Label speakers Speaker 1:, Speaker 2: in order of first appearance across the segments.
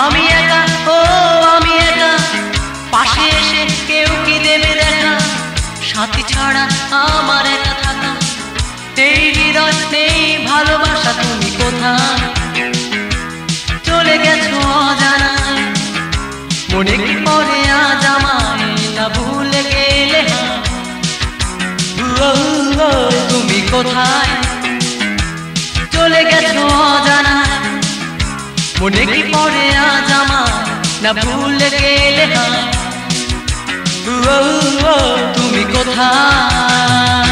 Speaker 1: আমি একা, ও আমি একা, পাশে এসে কেউ কি দেবে দেখা? সাথী ছাড়া আমার একা থাকা, এই হৃদয় নেই ভালোবাসা। তুমি কোথায় চলে গেছো অজানায়? মনে কি পড়ে আজ আমায়, না ভুলে গেলে? তুমি কোথায় চলে গেছো অজানায়? মনে কি পড়ে আজ আমার, না ভুলে গেলে? তুমি কোথায়?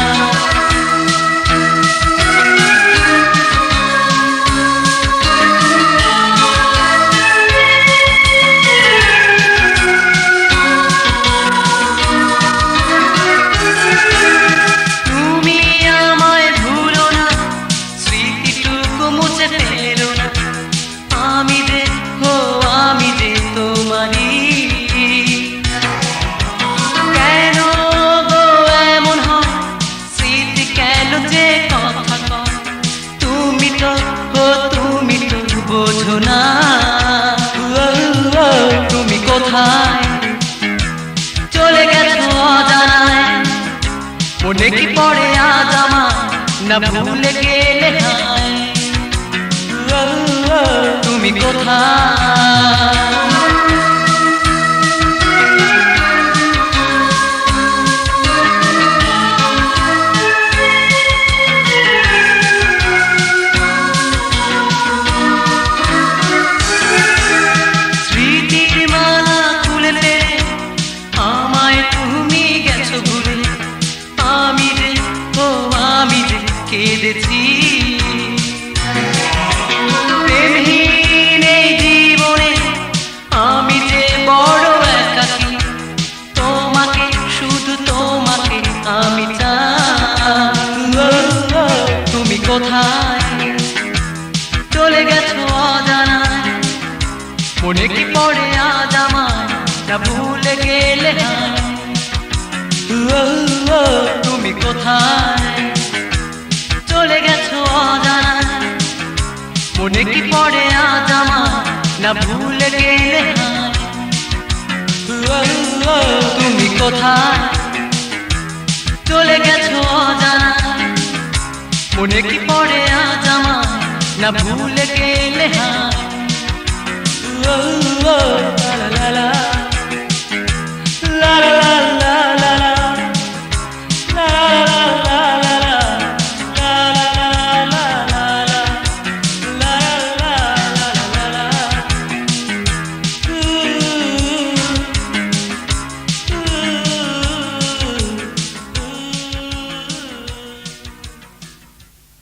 Speaker 1: তুমি আমায় ভুলো না, স্মৃতিটুকু মুছে ফেলো না। আমি যে, ও আমি যে তোমারই। কেন গো এমন হয়, স্মৃতি কেন যে কথা কয়? তুমি তো, ও তুমি তো বোঝো না। তুমি কোথায় চলে গেছো অজানায়? মনে কি পড়ে আজ আমার, না ভুলে গেলে? তুমি কোথায়? স্মৃতির মালা খুলে ফেলে আমায় তুমি গেছো ভুলে। আমি যে, ও আমি যে কেঁদেছি। প্রেমহীন এই জীবনে আমি যে বড় একাকী। তোমাকে, শুধু তোমাকে আমি চাই। তুমি কোথায় চলে গেছো অজানায়? মনে কি পড়ে আজ আমার, না ভুলে গেলে? তুমি কোথায় চলে গেছো অজানায়? মনে কি পড়ে আজ আমার, না ভুলে গেলে? তুমি কোথায় চলে গেছো অজানায়? মনে কি পড়ে আজ আমার, না ভুলে গেলে?